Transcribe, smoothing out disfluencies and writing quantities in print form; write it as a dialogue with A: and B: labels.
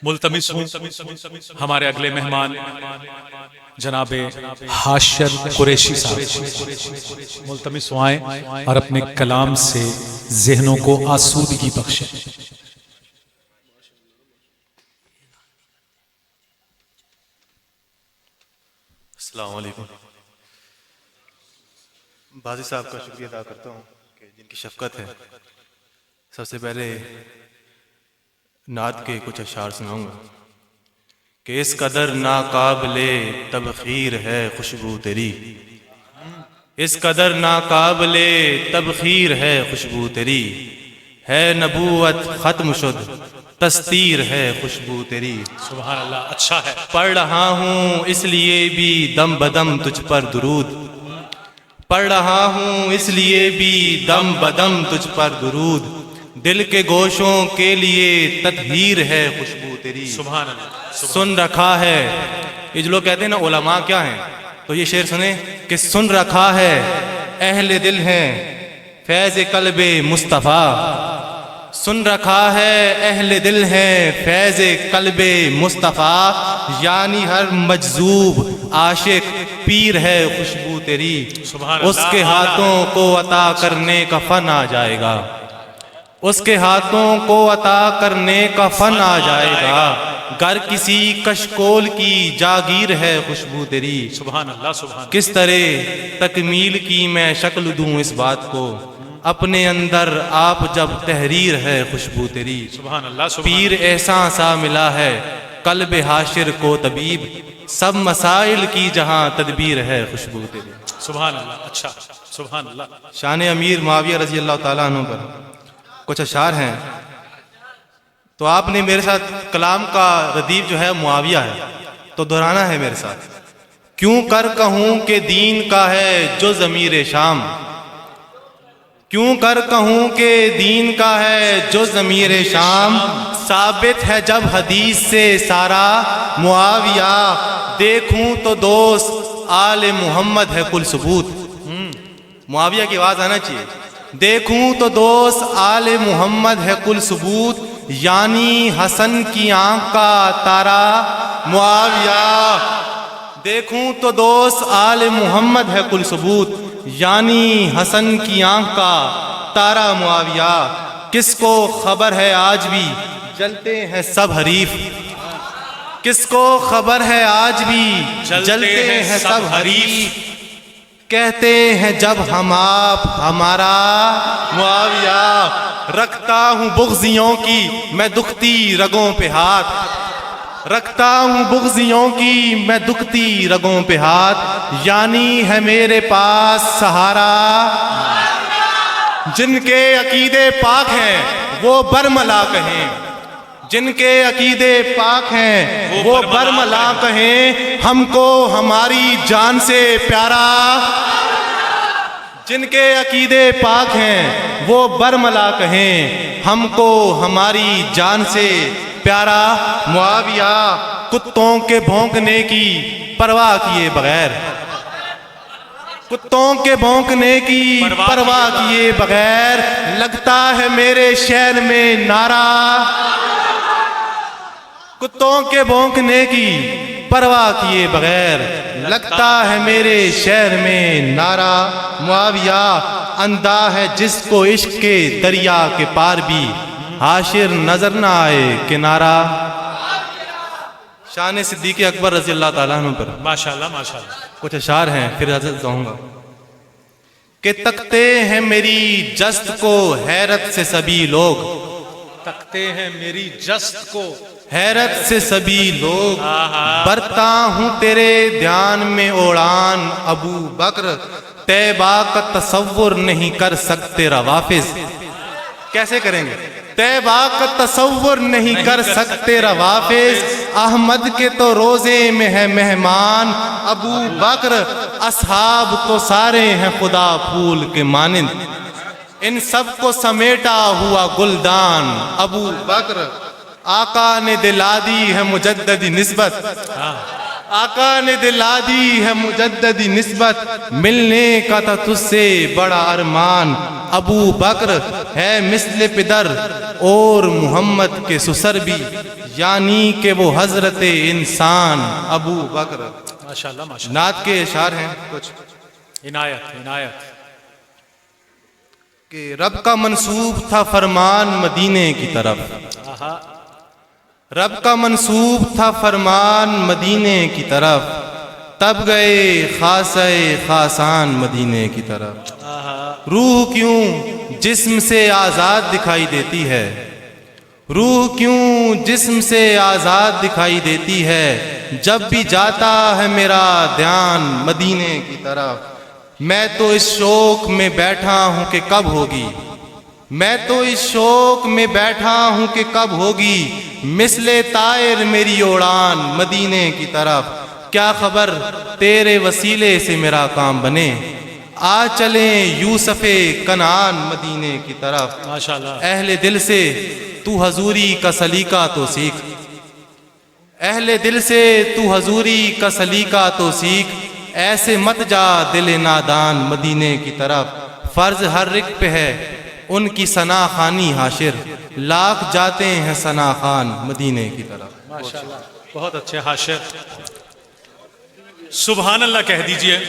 A: ملتمس ہوں ہمارے اگلے مہمان جناب حاشر قریشی صاحب ملتمس ہوئیں اور اپنے کلام سے ذہنوں کو آسودگی بخشیں۔
B: السلام علیکم۔ بازی صاحب کا شکریہ ادا کرتا ہوں کہ جن کی شفقت ہے۔ سب سے پہلے نعت کے کچھ اشعار سناؤں گا کہ اس قدر ناقابل تبخیر ہے خوشبو تیری، اس قدر ناقابل تبخیر ہے خوشبو تیری، ہے نبوت ختم شد تستیر ہے خوشبو تیری۔
A: سبحان اللہ، اچھا ہے۔
B: پڑھ رہا ہوں اس لیے بھی دم بدم تجھ پر درود، پڑھ رہا ہوں اس لیے بھی دم بدم تجھ پر درود، دل کے گوشوں کے لیے تطہیر ہے خوشبو تیری۔
A: سبحان اللہ۔
B: سن رکھا ہے، یہ جو لوگ کہتے ہیں نا علماء کیا ہیں، تو یہ شعر سنیں کہ سن رکھا ہے اہل دل ہیں فیض قلب مصطفیٰ، سن رکھا ہے اہل دل ہیں فیض قلب مصطفیٰ، یعنی ہر مجذوب عاشق پیر ہے خوشبو تیری۔ اس کے ہاتھوں کو عطا کرنے کا فن آ جائے گا، اس کے ہاتھوں کو عطا کرنے کا فن آ جائے گا، گر کسی کشکول کی جاگیر ہے خوشبو تیری۔
A: سبحان اللہ، سبحان اللہ۔
B: کس طرح تکمیل کی میں شکل دوں اس بات کو، اپنے اندر آپ جب تحریر ہے خوشبو تیری۔
A: سبحان اللہ، سبحان
B: پیر احسان سا ملا ہے قلب حاشر کو طبیب، سب مسائل کی جہاں تدبیر ہے خوشبو تیری۔
A: سبحان اللہ، اچھا، سبحان اللہ۔
B: شان امیر معاویہ رضی اللہ تعالیٰ عنہ پر کچھ اشعار ہیں، تو آپ نے میرے ساتھ کلام کا ردیف جو ہے معاویہ ہے، تو دہرانا ہے میرے ساتھ۔ کیوں کر کہوں کہ دین کا ہے جو ضمیر شام، کیوں کر کہوں کہ دین کا ہے جو ضمیر شام، ثابت ہے جب حدیث سے سارا معاویہ، دیکھوں تو دوست آل محمد ہے کل ثبوت۔ معاویہ کی آواز آنا چاہیے۔ دیکھوں تو دوست آل محمد ہے کل ثبوت، یعنی حسن کی آنکھ کا تارا معاویہ، دیکھوں تو دوست آل محمد ہے کل ثبوت، یعنی حسن کی آنکھ کا تارا معاویہ۔ کس کو خبر ہے آج بھی جلتے ہیں سب حریف، کس کو خبر ہے آج بھی جلتے ہیں سب حریف، کہتے ہیں جب ہم آپ ہمارا معاویہ، رکھتا ہوں بغضیوں کی میں دکھتی رگوں پہ ہاتھ، رکھتا ہوں بغضیوں کی میں دکھتی رگوں پہ ہاتھ، یعنی ہے میرے پاس سہارا، جن کے عقیدے پاک ہیں وہ برملا کہیں، جن کے عقیدے پاک ہیں وہ برملا کہیں، ہم کو ہماری جان سے پیارا، جن کے عقیدے پاک ہیں وہ برملا کہیں، ہم کو ہماری جان سے پیارا معاویہ، کتوں کے بھونکنے کی پرواہ کیے بغیر، کتوں کے بھونکنے کی پرواہ کیے بغیر، لگتا ہے میرے شہر میں نعرہ، کتوں کے بھونکنے کی پرواہ کیے بغیر، لگتا ہے میرے شہر میں نعرہ، معاویہ اندھا ہے جس کو عشق کے دریا کے پار بھی حاشر نظر نہ آئے کنارہ۔ شان صدیق اکبر رضی اللہ تعالیٰ عنہ پر
A: ماشاءاللہ، ماشاءاللہ۔
B: کچھ اشعار ہیں، پھر اجازت چاہوں گا کہ تکتے ہیں میری جست کو حیرت سے سبھی لوگ،
A: تکتے ہیں میری جست کو
B: حیرت سے سبھی لوگ، برتا ہوں تیرے دھیان میں اڑان ابو بکر، طیبہ کا تصور نہیں کر سکتے روافظ، کیسے کریں گے؟ طیبہ کا تصور نہیں کر سکتے روافظ، احمد کے تو روزے میں ہے مہمان ابو بکر، اصحاب تو سارے ہیں خدا پھول کے مانند، ان سب کو سمیٹا ہوا گلدان ابو بکر، آقا نے دلا دی ہے مجددی نسبت، آقا نے دلا دی ہے مجددی نسبت، ملنے کا تھا تجھ سے بڑا ارمان، ابو بکر ہے مثل پدر اور محمد کے سسر بھی، یعنی کہ وہ حضرت انسان ابو بکر۔
A: ماشاءاللہ ماشاءاللہ،
B: نعت کے اشعار ہیں کچھ
A: عنایت عنایت۔
B: کہ رب کا منسوب تھا فرمان مدینے کی طرف،
A: آہا،
B: رب کا منسوب تھا فرمان مدینے کی طرف، تب گئے خاصے خاصان مدینے کی طرف۔
A: آہا،
B: روح کیوں جسم سے آزاد دکھائی دیتی ہے، روح کیوں جسم سے آزاد دکھائی دیتی ہے، جب بھی جاتا ہے میرا دھیان مدینے کی طرف۔ میں تو اس شوق میں بیٹھا ہوں کہ کب ہوگی، میں تو اس شوق میں بیٹھا ہوں کہ کب ہوگی، مثل طائر میری اڑان مدینے کی طرف۔ کیا خبر تیرے وسیلے سے میرا کام بنے، آ چلیں یوسف کنعان مدینے کی طرف۔
A: ماشاءاللہ،
B: اہل دل سے تو حضوری کا سلیقہ تو سیکھ، اہل دل سے تو حضوری کا سلیقہ تو سیکھ، ایسے مت جا دل نادان مدینے کی طرف۔ فرض ہر رک پہ ہے ان کی ثنا خوانی حاشر، لاکھ جاتے ہیں ثنا خوان مدینے کی طرف۔
A: ماشاءاللہ، بہت اچھے حاشر، سبحان اللہ کہہ دیجئے۔